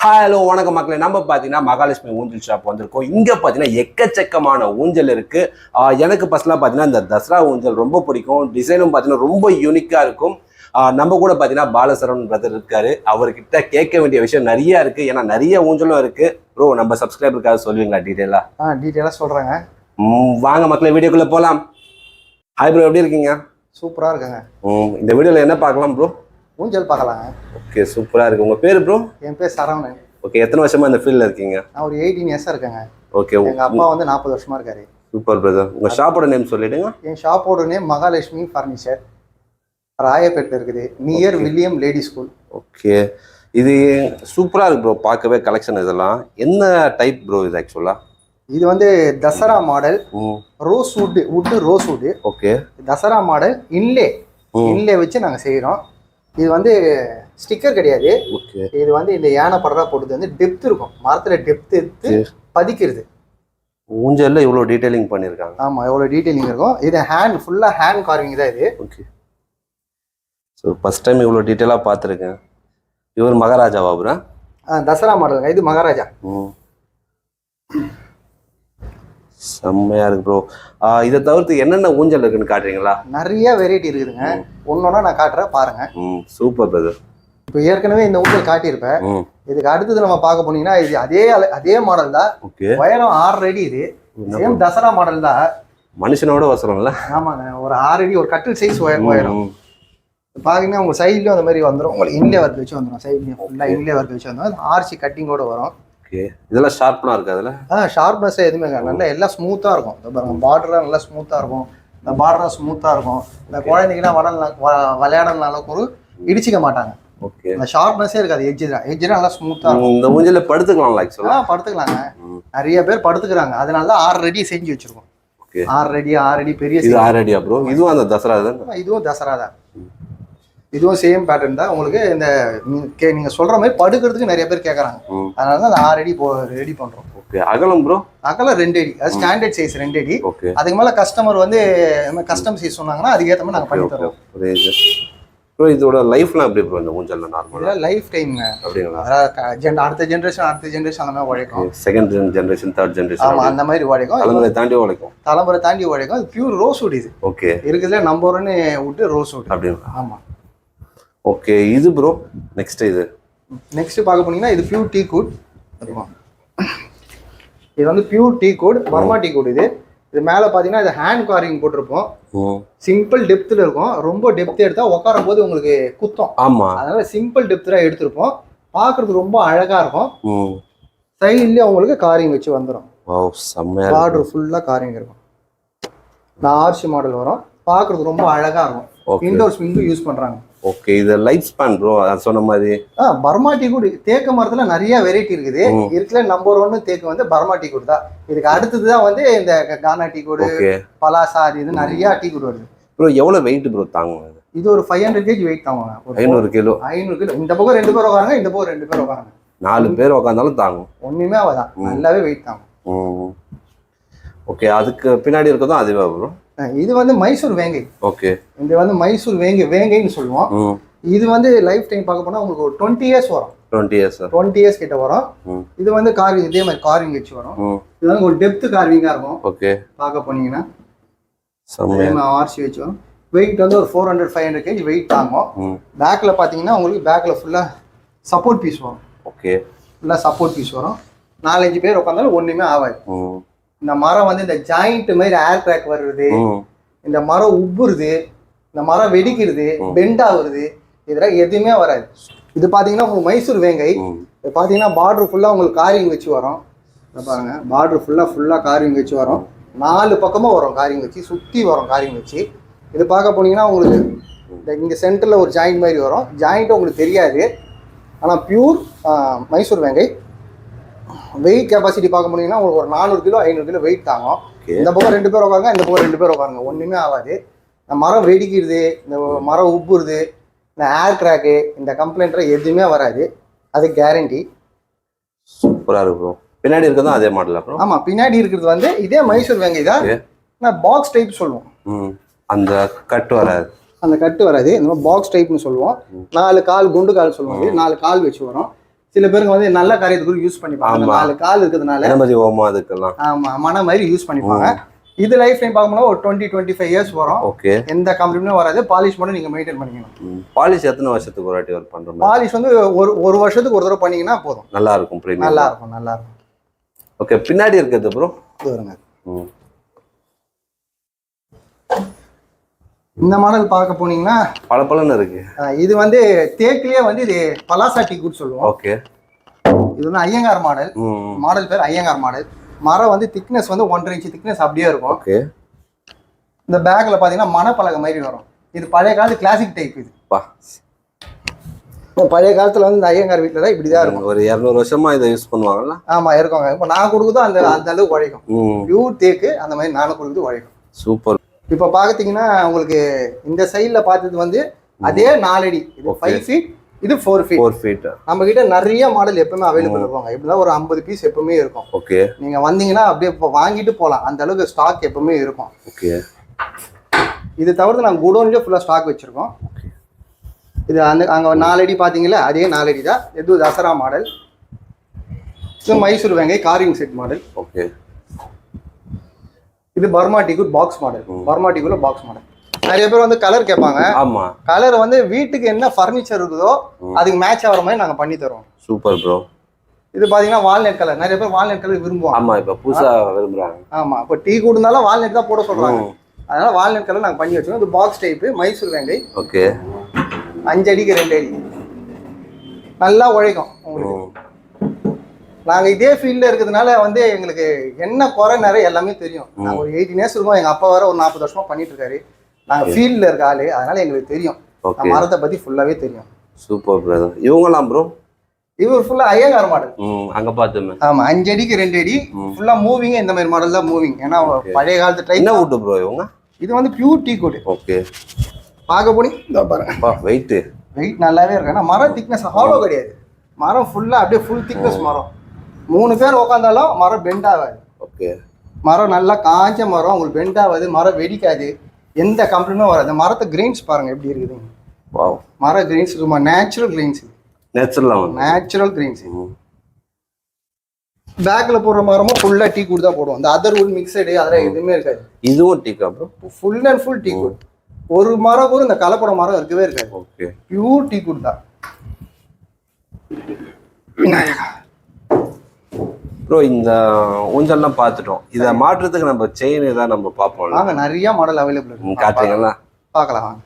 Hello வணக்கம் மக்களே. நம்ம பார்த்தீங்கன்னா மகாலட்சுமி ஊஞ்சல் ஷாப் வந்திருக்கோம். இங்கே பார்த்தீங்கன்னா எக்கச்சக்கமான ஊஞ்சல் இருக்குது. எனக்கு பர்சனலாக பார்த்தீங்கன்னா இந்த தசரா ஊஞ்சல் ரொம்ப பிடிக்கும். டிசைனும் பார்த்தீங்கன்னா ரொம்ப யூனிக்காக இருக்கும். நம்ம கூட பார்த்தீங்கன்னா பாலசரவன் பிரதர் இருக்காரு. அவர்கிட்ட கேட்க வேண்டிய விஷயம் நிறைய இருக்குது. ஏன்னா நிறைய ஊஞ்சலும் இருக்குது. ப்ரோ நம்ம சப்ஸ்கிரைபருக்காக சொல்லுவீங்களா டீட்டெயிலாக சொல்கிறேங்க. வாங்க மக்களே வீடியோக்குள்ளே போகலாம். ஹாய் ப்ரோ, எப்படி இருக்கீங்க? சூப்பராக இருக்குங்க. இந்த வீடியோவில் என்ன பார்க்கலாம் ப்ரோ? ஊஞ்சல் பார்க்கலாங்க. ஓகே, சூப்பராக இருக்குது. உங்கள் பேர் ப்ரோ? என் பேர் சரவணன். ஓகே, எத்தனை வருஷமா இந்த ஃபீல்டில் இருக்கீங்க? நான் ஒரு 18 இயர்ஸாக இருக்கேங்க. ஓகே, எங்கள் அப்பா வந்து 40 வருஷமா இருக்காரு. Super brother. உங்கள் ஷாப்போட நேம் சொல்லிடுங்க. என் ஷாப்போட நேம் மகாலட்சுமி ஃபர்னிச்சர், ராயப்பேட்டில் இருக்குது, near William lady school. Okay, இது சூப்பராக இருக்கு ப்ரோ பார்க்கவே. கலெக்ஷன் இதெல்லாம் என்ன டைப் ப்ரோ இது ஆக்சுவலாக? இது வந்து Dussehra model, rose wood rose wood. Okay, Dasara model inlay வச்சு நாங்கள் செய்கிறோம். இது வந்து ஸ்டிக்கர் கிடையாது. ஓகே, இது வந்து இந்த யானை படுறா போட்டது வந்து டெப்த் இருக்கும், மரத்தில் டெப்த் எடுத்து பதிக்கிறது. ஊஞ்சல்ல இவ்வளோ டீடைலிங் பண்ணியிருக்காங்க. ஆமாம், எவ்வளோ டீடைலிங் இருக்கும். இது ஃபுல்லாக ஹேண்ட் கார்விங் தான் இது. ஓகே, ஸோ ஃபர்ஸ்ட் டைம் இவ்வளோ டீட்டெயிலாக பார்த்துருக்கேன். இவர் மகாராஜாவா ப்ரோ? தசரா மாடலுங்க, இது மகாராஜா. செம்மையா இருக்கு ப்ரோ. இதை தவிர்த்து என்னென்ன ஊஞ்சல் இருக்குன்னு காட்டுறீங்களா? நிறைய வெரைட்டி இருக்குதுங்க. ஒன்னொன்னா நான் காட்டுறேன் பாருங்க. Super brother. இப்போ ஏற்கனவே இந்த ஊஞ்சல் காட்டியிருப்பேன். இதுக்கு அடுத்தது நம்ம பார்க்க போனீங்கன்னா இது அதே மாடல் தான். உயரம் 6 அடி. இது சேம் தசரா மாடல் தான். மனுஷனோட வசரம்ல. ஆமாங்க, ஒரு 6 அடி, ஒரு கட்டில் சைஸ் உயரம். பாத்தீங்கன்னா உங்க சைட்லயும் அந்த மாதிரி வந்துடும். உங்களுக்கு இன்லே ஒர்க் வச்சு வந்துடும். சைட்லயும் ஃபுல்லா இன்லே ஒர்க் வச்சு வந்துடும். ஆர்சி கட்டிங்கோட வரும். இதெல்லாம் ஷார்ப்னா இருக்கு. அதுல ஷார்ப்னஸ் எதுவுமே நல்லா எல்லாம் ஸ்மூத்தா இருக்கும். பாருங்க, பார்டர்லாம் நல்லா ஸ்மூத்தா இருக்கும். இந்த பார்டர் ஸ்மூத்தா இருக்கும். இந்த குழந்தைங்கன்னா விளையாடலாம் அளவுக்கு ஒரு இடிச்சிக்க மாட்டாங்க. ஓகே, இந்த ஷார்ப்னஸே இருக்காது. எட்ஜ் நல்லா ஸ்மூத்தா இருக்கும். இந்த ஊஞ்சல்ல படுத்துக்கலாம் ஆக்சுவலா. படுத்துக்கலாங்க. நிறைய பேர் படுத்துக்கிறாங்க. அதனால தான் 6 அடி செஞ்சு வச்சிருக்கோம். 6 அடி பெரிய. இது 6 அடியா ப்ரோ? இதுவும் அந்த தசரா தான்? இதுவும் தசரா தான். இதுவும் சேம் பேட்டர்ன் தான். உங்களுக்கு இந்த நீங்க சொல்ற மாதிரி படுக்கிறதுக்கு நிறைய பேர் கேட்கறாங்க. அதனால தான் 6 அடி ரெடி பண்றோம். ஓகே, அகலம் ப்ரோ? அகலம் 2 அடி. அது ஸ்டாண்டர்ட் சைஸ் 2 அடி. ஓகே, அதுக்கு மேல கஸ்டமர் வந்து கஸ்டம் சைஸ் சொன்னாங்கன்னா அதுக்கு ஏத்த மாதிரி நாங்க பண்ணி தரோம். ப்ரோ இதோட லைஃப்லாம் எப்படி ப்ரோ இந்த ஊஞ்சல்ல நார்மலா? லைஃப் டைம்ங்க. அப்படிங்களா? அடுத்த ஜெனரேஷன் அந்த மாதிரி உழைக்கும். Second generation, third generation. ஆமா, அந்த மாதிரி உழைக்கும். தலைமுறை தாண்டி உழைக்கும். அது பியூர் ரோஸ் வுட். இது ஓகே, இருக்குதுல நம்பர் 1 வுட் ரோஸ் வுட். அப்படிங்களா? ஆமா. ஓகே, இது ப்ரோ நெக்ஸ்ட் பார்க்க போனீங்கன்னா இது பியூர் டீ குட். இது வந்து pure tea good, Burma tea good. இது மேலே பார்த்தீங்கன்னா இது ஹேண்ட் கார்விங் போட்டிருப்போம். சிம்பிள் டெப்த்தில் இருக்கும். ரொம்ப டெப்த் எடுத்தா உட்காரும் போது உங்களுக்கு குத்தம். ஆமா, அதனால சிம்பிள் டெப்த்ல எடுத்திருப்போம். பார்க்கறதுக்கு ரொம்ப அழகா இருக்கும். சைட்லயே உங்களுக்கு கார்விங் வச்சு வந்துடும். பார்டர் ஃபுல்லா கார்விங் இருக்கும். நான் ஆர்சி மாடல் வரும். பார்க்கறதுக்கு ரொம்ப அழகா இருக்கும். இன்டோர் ஸ்விங்கும் யூஸ் பண்றாங்க. ஓகே, இது லைஃப் ஸ்பான் ப்ரோ சொன்ன மாதிரி. பர்மா டீ குட் தேக்கு மரத்துல நிறைய வெரைட்டி இருக்குது. இருக்குல நம்பர் 1 தேக்கு வந்து பர்மா டீ குட் தான். இதுக்கு அடுத்ததுதான் வந்து இந்த கானா டீ குட், பலாசா, இது நிறைய டீ குட் வருது. ப்ரோ எவ்வளவு வெயிட் ப்ரோ தாங்குங்க? இது ஒரு 500 kg வெயிட் தாங்குங்க. 500 கிலோ. இந்த பக்கம் 2 பேர் உட்காருங்க, இந்த பக்கம் 2 பேர் உட்காருங்க. 4 பேர் உட்கார்ந்தாலும் தாங்கும். ஒண்ணுமே ஆகாதான், நல்லாவே வெயிட் தாங்கும். ஓகே, அதுக்கு பின்னாடி இருக்கதும் அதுவே ப்ரோ? இது வந்து மைசூர் வேங்கை. ஓகே, இது வந்து மைசூர் வேங்கைன்னு சொல்லுவோம். இது வந்து லைஃப் டைம் பார்க்க போனா உங்களுக்கு ஒரு 20 இயர்ஸ் வரும். 20 இயர்ஸ் கிட்ட வரும். இது வந்து கார்விங் இதே மாதிரி கார்விங் வச்சு வரும். இது வந்து ஒரு டெப்த் கார்விங்கா இருக்கும். ஓகே, பார்க்க போனீங்கன்னா ஆர்சி வச்சு வரும். வெயிட் வந்து ஒரு 400-500 kg வெயிட் தாங்கும். பேக்ல பாத்தீங்கன்னா உங்களுக்கு பேக்ல ஃபுல்லா சப்போர்ட் பீஸ் வரும். ஓகே, ஃபுல்லா சப்போர்ட் பீஸ் வரும். 4-5 பேர் உட்காந்தாலும் ஒண்ணுமே ஆகாது. இந்த மரம் வந்து இந்த ஜாயிண்ட் மாதிரி ஏர் கிராக் வருது, இந்த மரம் உப்புறது, இந்த மரம் வெடிக்கிறது, பெண்ட் ஆகுறது, இதெல்லாம் எதுவுமே வராது. இது பாத்தீங்கன்னா உங்களுக்கு மைசூர் வேங்கை. இது பாத்தீங்கன்னா பார்டர் ஃபுல்லா உங்களுக்கு கார்விங் வச்சு வரும். பாருங்க, பார்டர் ஃபுல்லா கார்விங் வச்சு வரும். 4 பக்கமும் வரும் கார்விங் வச்சு, சுத்தி வரும் கார்விங் வச்சு. இது பார்க்க போனீங்கன்னா உங்களுக்கு இங்க சென்டர்ல ஒரு ஜாயிண்ட் மாதிரி வரும். ஜாயிண்ட் உங்களுக்கு தெரியாது, ஆனா பியூர் மைசூர் வேங்கை. வெயிட் கெப்பாசிட்டி பார்க்க போனீங்கன்னா உங்களுக்கு ஒரு 400 கிலோ 500 கிலோ வெயிட் தாங்கும். இந்த பக்கம் 2 பேர் உட்காருங்க, இந்த பக்கம் 2 பேர் உட்காருங்க, ஒண்ணுமே ஆகாது. இந்த மரம் வெடிக்கிறது, இந்த மரம் உப்புறது, இந்த ஏர் கிராக்கு, இந்த கம்ப்ளைண்ட்ல எதுவுமே வராது. அது கேரண்டி. சூப்பரா இருக்கும். பின்னாடி இருக்கிறதும் அதே மாடல் ப்ரோ? ஆமா, பின்னாடி இருக்கிறது வந்து இதே மைசூர் வேங்கை தான். நான் பாக்ஸ் டைப் சொல்லுவோம். அந்த கட்டு வராது. அந்த கட்டு வராது. இந்த பாக்ஸ் டைப்னு சொல்லுவோம். 4 கால் குண்டு கால் சொல்லுவாங்க. 4 கால் வச்சு வரும். சில பேருக்கு வந்து நல்ல காரியத்துக்கு யூஸ் பண்ணிப்பாங்க. ஆமா. 4 கால் இருக்கிறதுனால கணபதி ஹோமம் அதுக்கெல்லாம். ஆமா மன மாதிரி யூஸ் பண்ணிப்பாங்க. இது லைஃப் டைம் பார்க்கணும்னா ஒரு 20-25 இயர்ஸ் வரும். ஓகே. எந்த கம்ப்ளைண்ட்டும் வராது. பாலிஷ் மட்டும் நீங்க மெயின்டைன் பண்ணிக்கணும். பாலிஷ் எத்தனை வருஷத்துக்கு ஒரு வாட்டி ஒர்க் பண்றோம்? பாலிஷ் வந்து ஒரு வருஷத்துக்கு ஒரு தடவை பண்ணீங்கன்னா போதும். நல்லா இருக்கும். பிரீமியம் நல்லா இருக்கும், நல்லா இருக்கும். ஓகே. பின்னாடி இருக்கிறது ப்ரோ இது வருங்க. இந்த மாடல் பார்க்க போனீங்கன்னா பளபளன்னு இருக்கு. இது வந்து தேக்கிலேயே வந்து இது பலாசா டீ குட் சொல்லுவோம். ஓகே. இது வந்து ஐயங்கார் மாடல். மாடல் பேர் ஐயங்கார் மாடல். மரம் வந்து திக்னஸ் வந்து 1.5 இன்ச் திக்னஸ் அப்படியே இருக்கும். ஓகே. இந்த பேக்ல பாத்தீங்கன்னா மணப்பலகை மாதிரி வரும். இது பழைய காலத்து கிளாசிக் டைப். இது பழைய காலத்துல வந்து இந்த ஐயங்கார் வீட்டுல தான் இப்படிதான் இருக்கும். ஒரு 200 வருஷமா இதை யூஸ் பண்ணுவாங்கல்ல? ஆமா இருக்குங்க. இப்போ நான் கொடுக்குதோ அந்த அளவுக்கு உழைக்கும். பியூர் தேக்கு அந்த மாதிரி நானும் கொடுக்குறது உழைக்கும். சூப்பர். இப்போ பாத்தீங்கன்னா உங்களுக்கு இந்த சைட்ல பார்த்தது வந்து அதே 4 அடி. இது 5 ஃபீட், இது 4 ஃபீட். நம்ம கிட்ட நிறைய மாடல் எப்பவுமே அவைலபிள் இருப்பாங்க. இப்படிதான் ஒரு 50 பீஸ் எப்பவுமே இருக்கும். ஓகே. நீங்க வந்தீங்கன்னா அப்படியே வாங்கிட்டு போகலாம். அந்த அளவுக்கு ஸ்டாக் எப்பவுமே இருக்கும். ஓகே. இது தவிர்த்து நாங்கள் குடோன்லேயே ஃபுல்லாக ஸ்டாக் வச்சிருக்கோம். இது அங்கே 4 அடி பார்த்தீங்களா, அதே 4 அடி தான். இது தசரா மாடல். இது மைசூர் வெங்கை காரிங் செட் மாடல். ஓகே. இது Burma teakwood box model. Burma டீக்குள்ள பாக்ஸ் மாடல். நிறைய பேர் வந்து கலர் கேட்பாங்க. ஆமா. கலர் வந்து வீட்டுக்கு என்ன ஃபர்னிச்சர் இருக்குதோ அதுக்கு மேட்ச் ஆகிற மாதிரி நாங்கள் பண்ணி தருவோம். Super bro. இது பார்த்தீங்கன்னா வால்நட் கலர். நிறைய பேர் வால்நட் கலர் விரும்புவாங்க. ஆமா, இப்போ புதுசா விரும்புறாங்க. ஆமா, இப்போ டீ கூடுனாலும் வால்நட் தான் போட சொல்றாங்க. அதனால வால்நட் கலர் நாங்கள் பண்ணி வச்சிருக்கோம். இது பாக்ஸ் டைப் மைசூர் வெங்கை. ஓகே. 5 அடிக்கு 2 அடி. நல்லா உழைக்கும் உங்களுக்கு. நாங்கள் இதே ஃபீல்டில் இருக்கிறதுனால வந்து எங்களுக்கு என்ன குறை நிறைய எல்லாமே தெரியும். நாங்கள் ஒரு 18 இயர்ஸ் இருக்கோம். எங்கள் அப்பா வேற ஒரு 40 வருஷமா பண்ணிட்டு இருக்காரு. நாங்கள் ஃபீல்டில் இருக்க ஆளு, அதனால எங்களுக்கு தெரியும். மரத்தை பற்றி ஃபுல்லாகவே தெரியும். Super brother. இவங்கலாம் ப்ரோ? இவர் ஃபுல்லா ஐயங்கார் மாடல். அங்க பார்த்தோமே. ஆமா, 5 அடிக்கு 2 அடி. ஃபுல்லா மூவிங் இந்த மாதிரி மாடல் தான் மூவிங். ஏன்னா பழைய காலத்து டைப். என்ன வுட் ப்ரோ இவங்க? இது வந்து பியூர் டீ குட். ஓகே. பார்க்க போனீங்க இதோ பாருங்க. வெயிட் நல்லாவே இருக்கு. ஏன்னா மரம் திக்னஸ் ஹாலோ கிடையாது. மரம் ஃபுல்லா அப்படியே ஃபுல் திக்னஸ் மரம். 3 பேர் உட்காந்தாலும் மரம் பெண்ட் ஆகாது. ஓகே. மரம் நல்லா காஞ்ச மரம், உங்களுக்கு பெண்ட் ஆகாது, மரம் வெடிக்காது, எந்த கம்ப்ளைண்ட்டும் வராது. மரத்தை கிரெயின்ஸ் பாருங்க எப்படி இருக்குது. வாவ். மர கிரெயின்ஸ் ரொம்ப நேச்சுரல் கிரெயின்ஸ். Natural grains. பேக்ல போடுற மரமும் ஃபுல்லா டீ குட் தான் போடுவோம். இந்த அதர் வுட் மிக்சடு அதெல்லாம் எதுவுமே இருக்காது. இதுவும் tea bro? Full and full tea good. ஒரு மரம் கூட இந்த கலப்பட மரம் இருக்கவே இருக்காது. ஓகே. பியூர் டீ குட் தான். ப்ரோ இந்த ஊஞ்சல்லாம் பார்த்துட்டோம். இதை மாற்றுறதுக்கு நம்ம செயின் தான் நம்ம பார்ப்போம். வாங்க, நிறைய மாடல் அவைலபிள் இருக்கு. காட்டுறீங்களா? பார்க்கலாம் வாங்க.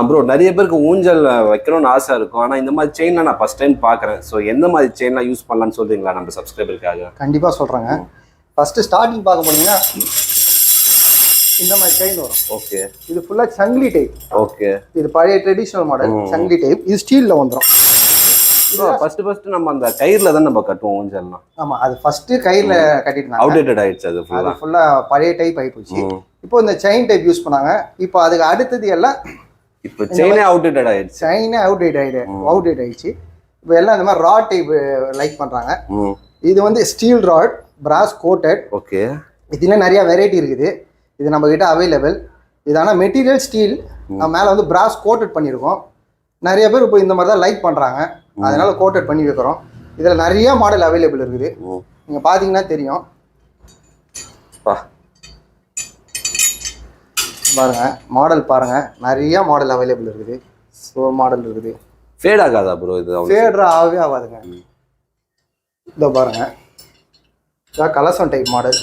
ப்ரோ நிறைய பேருக்கு ஊஞ்சல் வைக்கணும்னு ஆசை இருக்கும். ஆனால் இந்த மாதிரி செயின்லாம் நான் ஃபர்ஸ்ட் டைம் பார்க்குறேன். ஸோ எந்த மாதிரி செயின்லாம் யூஸ் பண்ணலாம்னு சொல்றீங்களா நம்ம சப்ஸ்கிரைபருக்காக? கண்டிப்பாக சொல்கிறேங்க. ஃபர்ஸ்ட் ஸ்டார்டிங் பார்க்க போனீங்கன்னா இந்த மாதிரி செயின் வரும். ஓகே. இது ஃபுல்லாக சங்கிலி டைப். ஓகே. இது பழைய ட்ரெடிஷ்னல் மாடல் சங்கிலி டைப். இது ஸ்டீலில் வந்துடும். ஃபர்ஸ்ட் நம்ம அந்த கயிறுல தான் நம்ம கட்டுவோம் ஊஞ்சல்லாம். ஆமா, அது ஃபர்ஸ்ட் கயிறுல கட்டிட்டு அவுடேட்டட் ஆயிடுச்சு. அது ஃபுல்லா பழைய டைப் ஆகி போச்சு. இப்போ இந்த செயின் டைப் யூஸ் பண்ணாங்க. இப்போ அதுக்கு அடுத்தது எல்லாம் இப்போ செயினே அவுடேட்டட் ஆயிடுச்சு. செயினே அவுடேட் ஆயிடுச்சு. இப்போ எல்லாம் இந்த மாதிரி ராட் டைப் லைக் பண்றாங்க. இது வந்து ஸ்டீல் ராட் பிராஸ் கோட்டட். ஓகே. இதுல நிறைய வெரைட்டி இருக்குது. இது நம்ம கிட்ட அவைலபிள். இது ஆனால் மெட்டீரியல் ஸ்டீல். நம்ம மேலே வந்து பிராஸ் கோட்டட் பண்ணியிருக்கோம். நிறைய பேர் இப்போ இந்த மாதிரி தான் லைக் பண்ணுறாங்க. அதனால கோட்டட் பண்ணி வைக்கிறோம். இதில் நிறைய மாடல் அவைலபிள் இருக்குது. நீங்கள் பார்த்தீங்கன்னா தெரியும். பாருங்க, மாடல் பாருங்க, நிறைய மாடல் அவைலபிள் இருக்குது. ஸோ மாடல் இருக்குது. ஃபேட் ஆகாதா ப்ரோ? இது ஃபேட்ரா ஆகவே ஆகாதுங்க. இதோ பாருங்க, இதான் கலசம் டைப் மாடல்.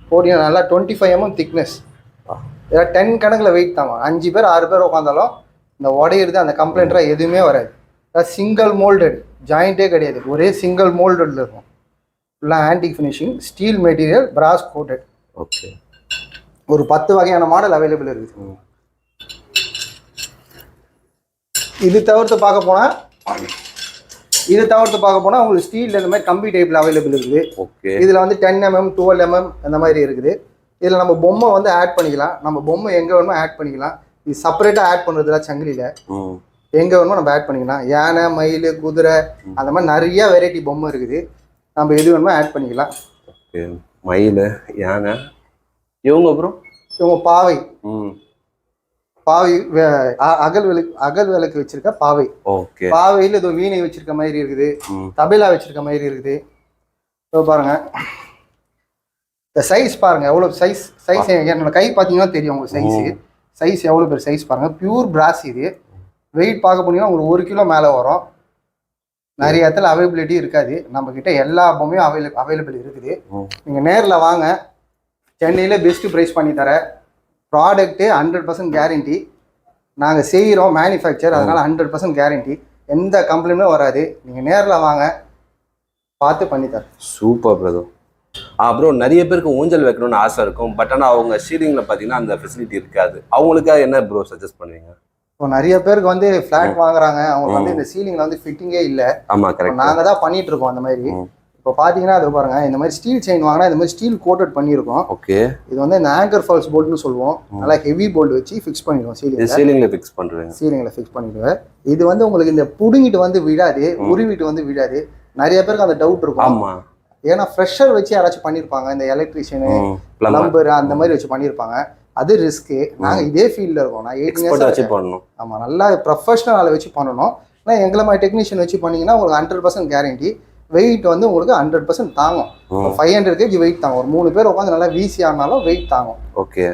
போட்டிங்கன்னா நல்லா 25 mm திக்னஸ். இதான் 10 கணக்கில் வெயிட் தாங்க. 5 பேர் 6 பேர் உட்காந்தாலும் இந்த உடையிறது அந்த கம்ப்ளைண்ட்டாக எதுவுமே வராது. சிங்கிள் மோல்டட், ஜாயிண்டே கிடையாது. ஒரே சிங்கிள் மோல்டட்ல இருக்கும். ஃபுல்லாக ஆன்டிக் ஃபினிஷிங், ஸ்டீல் மெட்டீரியல், பிராஸ் கோட்டட். ஓகே. ஒரு 10 வகையான மாடல் அவைலபிள் இருக்குது. இது தவிர்த்து பார்க்க போனால் உங்களுக்கு ஸ்டீல் இந்த மாதிரி கம்பி டைப்பில் அவைலபிள் இருக்குது. ஓகே. இதில் வந்து 10 mm 12 mm அந்த மாதிரி இருக்குது. இதில் நம்ம பொம்மை வந்து ஆட் பண்ணிக்கலாம். நம்ம பொம்மை எங்கே வேணுமோ ஆட் பண்ணிக்கலாம். இது செப்பரேட்டாக ஆட் பண்ணுறதுல சங்கிலியில் எங்கே வேணுமோ நம்ம ஆட் பண்ணிக்கலாம். யானை, மயில், குதிரை அந்த மாதிரி நிறைய வெரைட்டி பொம்மை இருக்குது. நம்ம எது வேணுமோ ஆட் பண்ணிக்கலாம். ஓகே. மயில், யானை, இவங்க அப்புறம் இவங்க பாவை. அகல் விளக்கு வச்சிருக்க பாவை. ஓகே. பாவையில ஏதோ வீணை வச்சிருக்க மாதிரி இருக்குது, தபேலா வச்சிருக்க மாதிரி இருக்குது. இதோ பாருங்க, இந்த சைஸ் பாருங்க எவ்வளவு சைஸ். என்னோட கை பார்த்தீங்கன்னா தெரியும் உங்களுக்கு சைஸ் எவ்வளோ பேர் சைஸ் பாருங்க. பியூர் பிராஸ் இது. வெயிட் பார்க்க போனீங்கன்னா உங்களுக்கு 1 கிலோ மேலே வரும். நிறைய இடத்துல அவைலபிலிட்டி இருக்காது, நம்ம கிட்ட எல்லா பொம்மையும் அவைலபிள் இருக்குது. நீங்கள் நேரில் வாங்க, சென்னையில் பெஸ்ட் ப்ரைஸ் பண்ணி தர ப்ராடக்ட்டு 100% கேரண்டி. நாங்கள் செய்கிறோம் மேனுஃபேக்சர், அதனால் 100% கேரண்டி, எந்த கம்ப்ளைண்ட்டும் வராது. நீங்கள் நேரில் வாங்க, பார்த்து பண்ணித்தரேன். Super brother. அப்புறம் நிறைய பேருக்கு ஊஞ்சல் வைக்கணும்னு ஆசை இருக்கும், பட் ஆனால் அவங்க சீலிங்கில் பார்த்தீங்கன்னா அந்த ஃபெசிலிட்டி இருக்காது. அவங்களுக்காக என்ன ப்ரோ சஜஸ்ட் பண்ணுவீங்க? இப்போ நிறைய பேருக்கு வந்து ஃப்ளாட் வாங்குறாங்க, அவங்களுக்கு வந்து இந்த சீலிங்ல வந்து ஃபிட்டிங்கே இல்லை. ஆமாம், கரெக்ட். நாங்கள் தான் பண்ணிட்டு இருக்கோம் அந்த மாதிரி. இப்போ பார்த்தீங்கன்னா அது பாருங்க, இந்த மாதிரி ஸ்டீல் செயின் வாங்கினா இந்த மாதிரி ஸ்டீல் கோட்டட் பண்ணியிருக்கோம். ஓகே. இது வந்து இந்த ஆங்கர் ஃபால்ஸ் போல்ட்னு சொல்லுவோம். நல்லா ஹெவி போல்ட் வச்சு ஃபிக்ஸ் பண்ணிடுவோம் சீலிங்கில் ஃபிக்ஸ் பண்ணுறேன். சீலிங்கில் ஃபிக்ஸ் பண்ணிடுவேன். இது வந்து உங்களுக்கு இந்த புடுங்கிட்டு வந்து விழாது, உருவிட்டு வந்து விழாது. நிறைய பேருக்கு அந்த டவுட் இருக்கும். ஆமாம், ஏன்னா ஃப்ரெஷர் வச்சு யாராச்சும் பண்ணியிருப்பாங்க, இந்த எலக்ட்ரிஷியனு பிளம்பர் அந்த மாதிரி வச்சு பண்ணியிருப்பாங்க. அது ரிஸ்க்கு. நாங்கள் இதே ஃபீல்டில் இருக்கோம். நான் 8 இயர்ஸ் வச்சு பண்ணணும். ஆமாம், நல்லா ப்ரொஃபஷனல் ஆளை வச்சு பண்ணணும். ஆனால் எங்களை மாதிரி டெக்னீஷியன் வச்சு பண்ணிங்கன்னா உங்களுக்கு 100% கேரண்டி. வெயிட் வந்து உங்களுக்கு 100% தாங்கும். 500 kg வெயிட் தாங்கும். ஒரு 3 பேர் உட்காந்து நல்லா வீசி ஆனாலும் வெயிட் தாங்கும். ஓகே.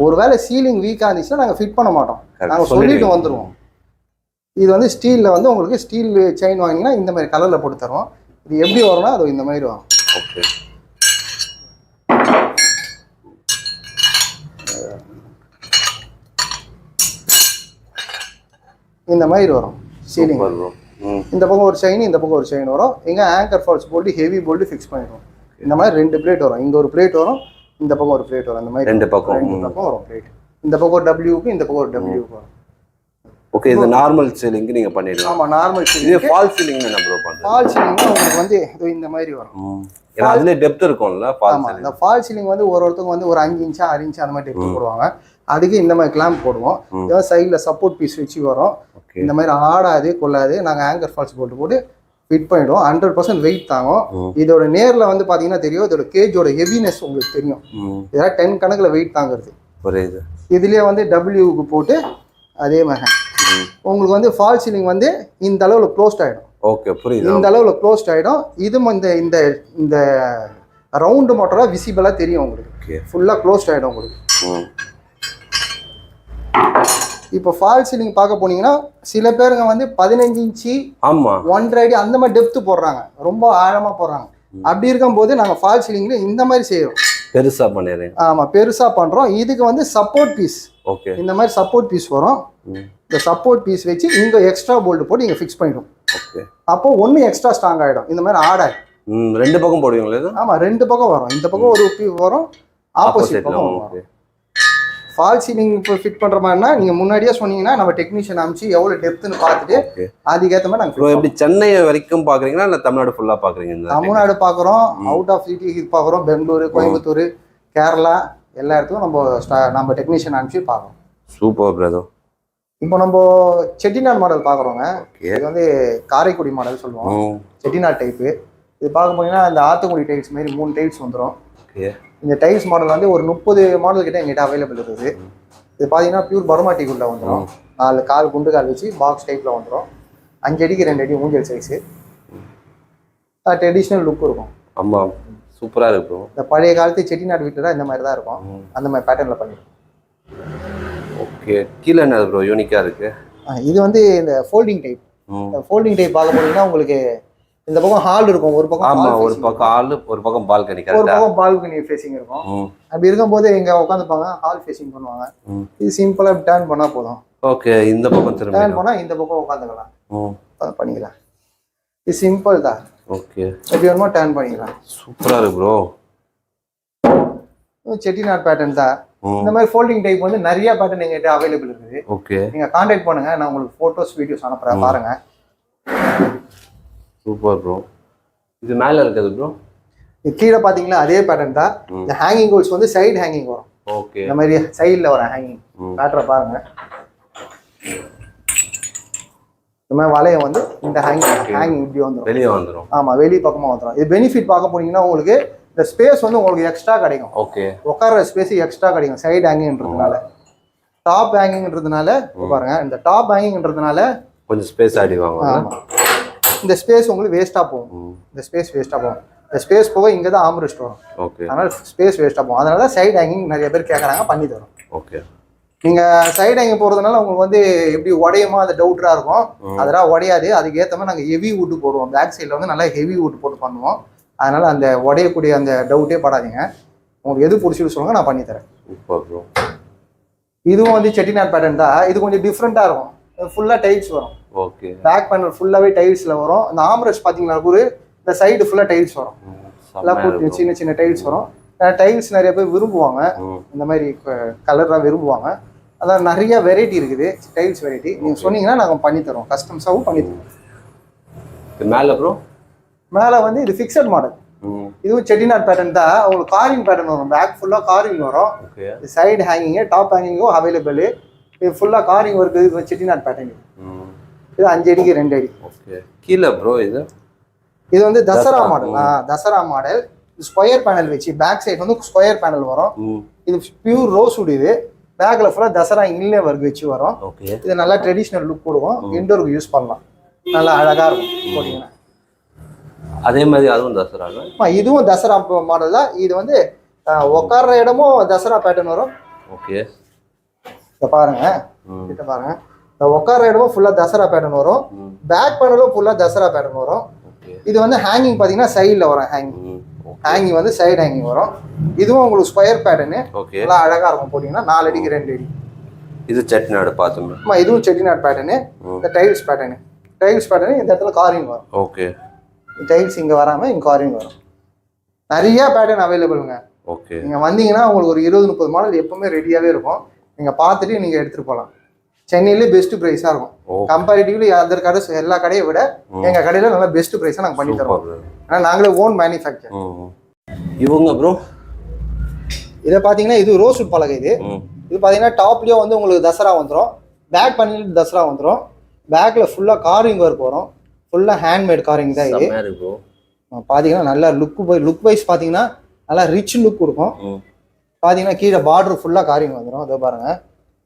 ஒருவேளை சீலிங் வீக்காக இருந்துச்சுன்னா நாங்கள் ஃபிட் பண்ண மாட்டோம், நாங்கள் சொல்லிட்டு வந்துடுவோம். இது வந்து ஸ்டீலில் வந்து உங்களுக்கு ஸ்டீல் செயின் வாங்கினீங்கன்னா இந்த மாதிரி கலரில் போட்டு தருவோம். இது எப்படி வரும்னா அது இந்த மாதிரி வரும். ஓகே. இந்த மாதிரி வரும் சீலிங். இந்த பக்கம் ஒரு செயின், இந்த பக்கம் ஒரு செயின் வரும். எங்க anchor falls bold heavy bold fix பண்ணிடுவோம். இந்த மாதிரி 2 பிளேட் வரும். இங்க ஒரு பிளேட் வரும், இந்த பக்கம் ஒரு பிளேட் வரும். அந்த மாதிரி 2 பக்கம் வரும் பிளேட். இந்த பக்கம் ஒரு டபிள்யூக்கு, இந்த பக்கம் ஒரு டபிள்யூக்கு வரும். ஓகே. இது நார்மல் சீலிங் நீங்க பண்ணிடலாம். ஆமா, நார்மல் சீலிங். இது ஃபால் சீலிங் என்ன ப்ரோ பண்றீங்க? ஃபால் சீலிங் உங்களுக்கு வந்து இந்த மாதிரி வரும். ஏன்னா அதுல டெப்த் இருக்கும்ல ஃபால் சீலிங். ஆமா, இந்த ஃபால் சீலிங் வந்து ஒருத்தவங்க வந்து ஒரு 5 இன்ச் 6 இன்ச் அந்த மாதிரி டெப்த் போடுவாங்க. அதுக்கு இந்த மாதிரி கிளாம்ப் போடுவோம். இதான் சைடில் சப்போர்ட் பீஸ் வச்சு வரும். இந்த மாதிரி ஆடாது கொள்ளாது. நாங்கள் ஆங்கர் ஃபால்ஸ் போட்டு ஃபிட் பண்ணிடுவோம். 100% வெயிட் தாங்கும். இதோட நேரில் வந்து பார்த்தீங்கன்னா தெரியும், இதோட கேஜோட ஹெவினஸ் உங்களுக்கு தெரியும். இதெல்லாம் 10 கணக்கில் வெயிட் தாங்கிறது. புரியுது. இதுலேயே வந்து டபிள்யூக்கு போட்டு அதே மாதிரி உங்களுக்கு வந்து ஃபால் சீலிங் வந்து இந்த அளவில் க்ளோஸ்ட் ஆகிடும். ஓகே, புரியுது. இந்த அளவில் க்ளோஸ்ட் ஆகிடும். இதுவும் இந்த இந்த ரவுண்டு மட்டும் விசிபிளாக தெரியும் உங்களுக்கு. ஃபுல்லாக க்ளோஸ்ட் ஆகிடும் உங்களுக்கு. இப்போ ஃபால் சீலிங் பார்க்க போனீங்கன்னா சில பேருங்க வந்து 15 இன்ச்சு, 1.5 அடி அந்த மாதிரி டெப்த் போடுறாங்க, ரொம்ப ஆழமா போடுறாங்க. அப்படி இருக்கும்போது நாங்கள் ஃபால் சீலிங்ல இந்த மாதிரி செய்யறோம், பெருசா பண்ணிடுறோம். ஆமா, பெருசா பண்றோம். இதுக்கு வந்து சப்போர்ட் பீஸ். ஓகே. இந்த மாதிரி சப்போர்ட் பீஸ் வரும். இந்த சப்போர்ட் பீஸ் வச்சு இங்க எக்ஸ்ட்ரா போல்ட் போட்டு இங்க ஃபிக்ஸ் பண்ணிடும். ஓகே. அப்போ ஒன்னு எக்ஸ்ட்ரா ஸ்ட்ராங் ஆயிடும். இந்த மாதிரி ஆடாது. 2 பக்கம் போடுவீங்களா? ஆமா, 2 பக்கம் வரும். இந்த பக்கம் ஒரு வரும், ஆப்போசிட் பக்கம் வரும். ஃபால் சீலிங் இப்போ ஃபிட் பண்ற மாதிரினா நீங்க முன்னாடியே சொன்னீங்கன்னா நம்ம டெக்னீஷியன் அனுப்பிச்சு எவ்வளவு டெப்த்னு பார்த்துட்டு அதுக்கேற்ற மாதிரி நாங்கள் எப்படி சென்னை வரைக்கும் பாக்குறீங்களா இல்லை தமிழ்நாடு ஃபுல்லா பாக்குறீங்க? தமிழ்நாடு பார்க்குறோம், அவுட் ஆஃப் சிட்டி பார்க்குறோம், பெங்களூரு, கோயம்புத்தூர், கேரளா எல்லா இடத்துக்கும் நம்ம டெக்னீஷியன் அனுப்பிச்சு பார்க்குறோம். Super brother. இப்போ நம்ம செட்டிநாடு மாடல் பார்க்குறோங்க. இது வந்து காரைக்குடி மாடல் சொல்லுவோம், செட்டிநாடு டைப்பு. இது பார்க்க போனீங்கன்னா இந்த ஆத்தங்குடி டைல்ஸ் மாதிரி 3 டைல்ஸ் வந்துடும். இந்த டைல்ஸ் மாடல் வந்து ஒரு 30 மாடல் கிட்ட எங்கிட்ட அவைலபிள் இருக்குது. இது பார்த்தீங்கன்னா பியூர் பர்மாட்டிக்குள்ள வந்துடும். 4 கால் குண்டு கால் வச்சு பாக்ஸ் டைப்ல வந்துடும். 5 அடிக்கு 2 அடி ஊஞ்சல் சைஸு. ட்ரெடிஷ்னல் லுக் இருக்கும். ஆமாம், சூப்பராக இருக்கும். இந்த பழைய காலத்து செட்டிநாடு வீட்டில் தான் இந்த மாதிரி தான் இருக்கும். அந்த மாதிரி பேட்டர்னில் பண்ணிடும். ஓகே. கீழே என்ன ப்ரோ யூனிக்காக இருக்கு? இது வந்து இந்த ஃபோல்டிங் டைப். ஃபோல்டிங் டைப் பார்க்க போனீங்கன்னா உங்களுக்கு இந்த பக்கம் ஹால் இருக்கும், ஒரு பக்கம் ஒரு பக்கம் ஹால், ஒரு பக்கம் பால்கனி, ஒரு பக்கம் பால்கனி ஃபேசிங் இருக்கும். அப்படி இருக்கும்போது இங்க உட்காந்துப்பாங்க, ஹால் ஃபேசிங் பண்ணுவாங்க. இது சிம்பிளா டர்ன் பண்ணா போதும். ஓகே. இந்த பக்கம் திரும்ப டர்ன் பண்ணா இந்த பக்கம் உட்காந்துக்கலாம், பண்ணிக்கலாம். இது சிம்பிள் தான். ஓகே. எப்படி வேணுமோ டர்ன் பண்ணிக்கலாம். சூப்பரா இருக்கு ப்ரோ. செட்டிநாடு பேட்டர்ன் தான். இந்த மாதிரி ஃபோல்டிங் டைப் வந்து நிறைய பேட்டர்ன் எங்ககிட்ட அவைலபிள் இருக்குது. ஓகே. நீங்க கான்டாக்ட் பண்ணுங்க, நான் உங்களுக்கு போட்டோஸ் வீடியோஸ் அனுப்புறேன், பாருங்க. Super bro. இது மேல இருக்குது ப்ரோ. இது கீழே பாத்தீங்களா அதே பேட்டர்ன் தான். இந்த ஹேங்கிங் ஹோல்ஸ் வந்து சைடு ஹேங்கிங் வரும். ஓகே. இந்த மாதிரி சைடுல வர ஹேங்கிங் பேட்டரை பாருங்க. இந்த மாதிரி வளையம் வந்து இந்த ஹேங்கிங் இப்படி வந்துடும், வெளியே வந்துடும். ஆமா, வெளி பக்கமா வந்துடும். இது பெனிஃபிட் பார்க்க போனீங்கன்னா உங்களுக்கு இந்த ஸ்பேஸ் வந்து உங்களுக்கு எக்ஸ்ட்ரா கிடைக்கும். ஓகே. உட்கார ஸ்பேஸ் எக்ஸ்ட்ரா கிடைக்கும் சைடு ஹேங்கிங்ன்றதுனால. டாப் ஹேங்கிங்ன்றதுனால பாருங்க, இந்த டாப் ஹேங்கிங்ன்றதுனால கொஞ்சம் ஸ்பேஸ் ஆடிவாங்க. இந்த ஸ்பேஸ் உங்களுக்கு வேஸ்டா போகும். இந்த ஸ்பேஸ் வேஸ்டா போகும். இந்த ஸ்பேஸ் போக இங்க தான் ஆம்ரெஸ்ட் வரும். ஓகே. அதனால ஸ்பேஸ் வேஸ்டா போகும். அதனால தான் சைடு ஹேங்கிங் நிறைய பேர் கேட்கறாங்க, பண்ணி தரோம். ஓகே. நீங்க சைடு ஹேங்கிங் போறதுனால உங்களுக்கு வந்து எப்படி உடையுமா அது டவுட்டா இருக்கும். அதெல்லாம் உடையாது. அதுக்கு ஏற்ற மாதிரி நாங்கள் ஹெவி வுட் போடுவோம். பேக் சைடில் வந்து நல்லா ஹெவி வுட் போட்டு பண்ணுவோம். அதனால அந்த உடையக்கூடிய அந்த டவுட்டே படாதீங்க. உங்களுக்கு எது பிடிச்சிட்டு சொல்லுங்க, நான் பண்ணி தரேன். இதுவும் வந்து செட்டிநாட் பேட்டர்ன் தான். இது கொஞ்சம் டிஃப்ரெண்டா இருக்கும். ஃபுல்லா டைல்ஸ் வரும். ஓகே. பேக் பேனல் ஃபுல்லாவே டைல்ஸ்ல வரும். இந்த ஆம்ரெஸ்ட் பாத்தீங்கன்னா கூட இந்த சைடு ஃபுல்லா டைல்ஸ் வரும். எல்லாம் சின்ன சின்ன டைல்ஸ் வரும். டைல்ஸ் நிறைய பேர் விரும்புவாங்க. இந்த மாதிரி கலர்லாம் விரும்புவாங்க. அதான் நிறைய வெரைட்டி இருக்குது, டைல்ஸ் வெரைட்டி. நீங்க சொன்னீங்கன்னா நாங்கள் பண்ணி தரோம், கஸ்டம்ஸாகவும் பண்ணி தரோம். மேலே ப்ரோ, மேலே வந்து இது ஃபிக்ஸட் மாடல். இதுவும் செட்டிநாட் பேட்டர்ன் தான். உங்களுக்கு காரிங் பேட்டர்ன் வரும். பேக் ஃபுல்லாக காரிங் வரும். சைடு ஹேங்கிங்கு டாப் ஹேங்கிங்கும் அவைலபிள். இது ஃபுல்லாக காரிங் ஒர்க். இது செட்டிநாட் பேட்டர்ன். இது 5 அடிக்கு 2 அடி. ஓகே. கீழே ப்ரோ இது வந்து தசரா மாடல். தசரா மாடல். ஸ்கொயர் பேனல் வச்சு பேக் சைடு வந்து ஸ்கொயர் பேனல் வரும். இது பியூர் ரோஸ்வுட். இது பேக்ல ஃபுல்லாக தசரா இன்லே ஒர்க் வச்சு வரும். இது நல்லா ட்ரெடிஷ்னல் லுக் கொடுக்கும். இன்டோருக்கு யூஸ் பண்ணலாம். நல்லா அழகா இருக்கும் போட்டீங்கன்னா. அதே மாதிரி அதுவும் தசரா. இதுவும் தசரா மாடல் தான். இது வந்து உட்கார்ற இடமும் தசரா பேட்டர்ன் வரும். ஓகே. இதை பாருங்க, கிட்ட பாருங்க. இந்த உட்கார்ற இடமும் ஃபுல்லா தசரா பேட்டர்ன் வரும். பேக் பேனலும் ஃபுல்லா தசரா பேட்டர்ன் வரும். இது வந்து ஹேங்கிங் பாத்தீங்கன்னா சைடில் வரும். ஹேங்கிங் வந்து சைடு ஹேங்கிங் வரும். இதுவும் உங்களுக்கு ஸ்கொயர் பேட்டர்னு. நல்லா அழகா இருக்கும் போட்டீங்கன்னா. 4 அடிக்கு 2 அடி. இது செட்டிநாடு பார்த்தோம். இதுவும் செட்டிநாட் பேட்டர்னு. இந்த டைல்ஸ் பேட்டர்னு. டைல்ஸ் பேட்டர்னு இந்த இடத்துல காரிங் வரும். ஓகே. டைல்ஸ் இங்க வராம இங்க காரிங் வரும். நிறைய பேட்டர்ன் அவைலபிள்ங்க. ஓகே. நீங்க வந்தீங்கன்னா உங்களுக்கு ஒரு 20-30 மாடல் எப்பவுமே ரெடியாவே இருக்கும். நீங்க பார்த்துட்டு நீங்க எடுத்துட்டு போகலாம். சென்னையிலே பெஸ்ட் பிரைஸா இருக்கும். கம்பேரிட்டிவ்லி அதர் கடை எல்லா கடையை விட எங்க கடையில நல்லா பெஸ்ட் பிரைஸா நாங்க பண்ணி தரோம். ஆனா நாங்களே ஓன் மேனுஃபேக்சர். இவங்க ப்ரோ, இதை பாத்தீங்கன்னா இது ரோஸ்வுட் பலகை. இது பாத்தீங்கன்னா டாப்லயே வந்து உங்களுக்கு தசரா வந்துடும். பேக் பண்ணி தசரா வந்துடும். பேக்ல ஃபுல்லா காரிங் ஒர்க் வரும். ஃபுல்லா ஹேண்ட்மேட் காரிங் தான் இது. பாத்தீங்கன்னா நல்லா லுக் வைஸ் பாத்தீங்கன்னா நல்லா ரிச் லுக் கொடுக்கும். பாத்தீங்கன்னா கீழே பார்டர் ஃபுல்லா காரிங் வந்துடும். அதோ பாருங்க,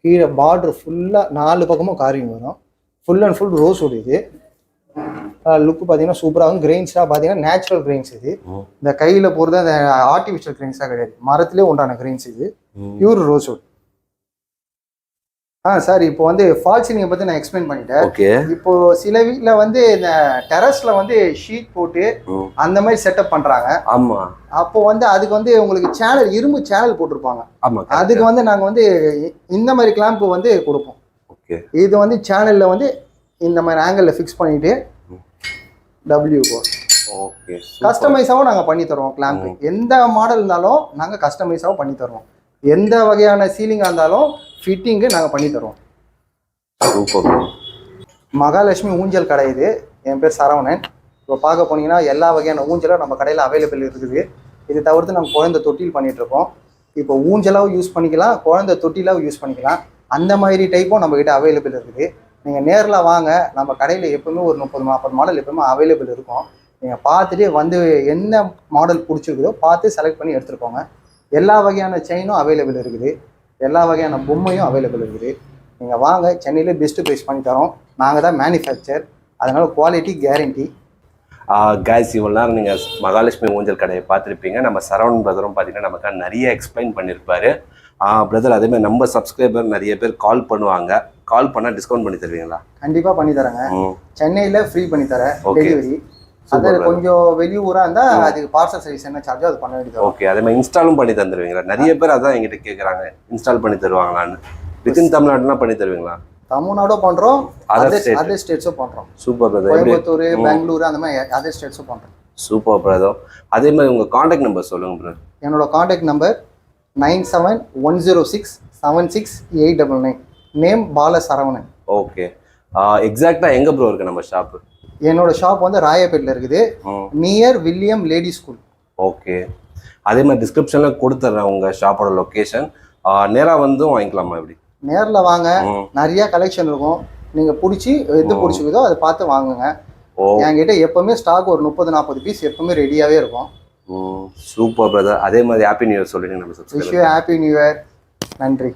கீழே பார்டர் ஃபுல்லா 4 பக்கமும் காரிங் வரும். Full and full rosewood. இது லுக் பாத்தீங்கன்னா சூப்பராகும். கிரெயின்ஸா பாத்தீங்கன்னா நேச்சுரல் கிரெயின்ஸ். இது இந்த கையில போறது அந்த ஆர்டிபிஷியல் கிரெயின்ஸா கிடையாது. மரத்திலே உண்டான கிரெயின்ஸ். இது பியூர் ரோஸ்வுட். சார், இப்போ வந்து ஃபால் சீலிங்கை பத்தி நான் எக்ஸ்பிளைன் பண்ணிட்டேன். இப்போ சில வீட்ல வந்து இந்த டெரஸ்ல வந்து ஷீட் போட்டு அந்த மாதிரி செட்டப் பண்றாங்க. ஆமா. அப்போ வந்து அதுக்கு வந்து உங்களுக்கு சேனல், இரும்பு சேனல் போட்டிருப்பாங்க. அதுக்கு வந்து நாங்க வந்து இந்த மாதிரி கிளாம்ப் வந்து கொடுப்போம். இது வந்து சேனல்ல வந்து இந்த மாதிரி ஆங்கிள் ஃபிக்ஸ் பண்ணிட்டு கஸ்டமைஸாவும் நாங்க பண்ணி தருவோம். கிளாம்ப் எந்த மாடல் இருந்தாலும் நாங்க கஸ்டமைஸாவும் பண்ணி தருவோம். எந்த வகையான சீலிங்கா இருந்தாலும் ஃபிட்டிங்கு நாங்கள் பண்ணி தருவோம். மகாலட்சுமி ஊஞ்சல் கடை இது. என் பேர் சரவணன். இப்போ பார்க்க போனீங்கன்னா எல்லா வகையான ஊஞ்சலும் நம்ம கடையில் அவைலபிள் இருக்குது. இது தவிர்த்து நம்ம குழந்தை தொட்டில் பண்ணிட்டு இருக்கோம். இப்போ ஊஞ்சலாவும் யூஸ் பண்ணிக்கலாம், குழந்தை தொட்டிலாவும் யூஸ் பண்ணிக்கலாம். அந்த மாதிரி டைப்பும் நம்ம கிட்ட அவைலபிள் இருக்குது. நீங்கள் நேரில் வாங்க. நம்ம கடையில் எப்பவுமே ஒரு 30-40 மாடல் எப்பவுமே அவைலபிள் இருக்கும். நீங்கள் பார்த்துட்டு வந்து என்ன மாடல் பிடிச்சிருக்குதோ பார்த்து செலக்ட் பண்ணி எடுத்துகிட்டு போங்க. எல்லா வகையான செயினும் அவைலபிள் இருக்குது. எல்லா வகையான பொம்மையும் அவைலபிள் இருக்குது. நீங்கள் வாங்க. சென்னையிலே பெஸ்ட்டு ப்ரைஸ் பண்ணி தரோம். நாங்கள் தான் மேனுஃபேக்சர். அதனால குவாலிட்டி கேரண்டி. கைஸ், இவ்வளோ நேரம் நீங்கள் மகாலட்சுமி ஊஞ்சல் கடையை பார்த்துருப்பீங்க. நம்ம சரவணன் பிரதரும் பார்த்தீங்கன்னா நமக்கு நிறைய எக்ஸ்பிளைன் பண்ணியிருப்பாரு. பிரதர், அதேமாதிரி நம்ம சப்ஸ்கிரைபர் நிறைய பேர் கால் பண்ணுவாங்க. கால் பண்ணால் டிஸ்கவுண்ட் பண்ணி தருவீங்களா? கண்டிப்பாக பண்ணி தரேங்க. சென்னையில் ஃப்ரீ பண்ணி தரேன் டெலிவரி. அது கொஞ்சம் வெளியூரா இருந்தா அதுக்கு பார்சல் சர்வீஸ் என்ன சார்ஜோ அது பண்ண வேண்டியது. ஓகே. அதே மாதிரி இன்ஸ்டாலும் பண்ணி தந்துருவீங்களா? நிறைய பேர் அதான் எங்கிட்ட கேட்குறாங்க, இன்ஸ்டால் பண்ணி தருவாங்களான்னு. வித்தின் தமிழ்நாடுலாம் பண்ணி தருவீங்களா? தமிழ்நாடும் பண்றோம், அதர் ஸ்டேட்ஸும் பண்றோம். Super brother. கோயம்புத்தூர், பெங்களூரு அந்த மாதிரி அதர் ஸ்டேட்ஸும் பண்றோம். Super brother. அதே மாதிரி உங்க கான்டாக்ட் நம்பர் சொல்லுங்க பிரதர். என்னோட கான்டாக்ட் நம்பர் 9710676899. நேம் பால சரவணன். ஓகே. எக்ஸாக்டா எங்க ப்ரோ இருக்கு நம்ம ஷாப்? என்னோட ஷாப் வந்து ராயப்பேட்டில் இருக்குது, near William lady school. Okay. அதே மாதிரி டிஸ்கிரிப்ஷன்ல கொடுத்துட்றேன் உங்க ஷாப்போட லொகேஷன். நேரா வந்து வாங்கிக்கலாமா? எப்படி? நேரில் வாங்க. நிறைய கலெக்ஷன் இருக்கும். நீங்க பிடிச்சி எது பிடிச்சிக்குதோ அதை பார்த்து வாங்குங்க. என்கிட்ட எப்பவுமே ஸ்டாக் ஒரு 30-40 பீஸ் எப்பவுமே ரெடியாவே இருக்கும். Super brother. அதே மாதிரி ஹாப்பி நியூ இயர் சொல்லுங்க நம்ம சப்ஸ்கிரைபர். Happy new year. நன்றி.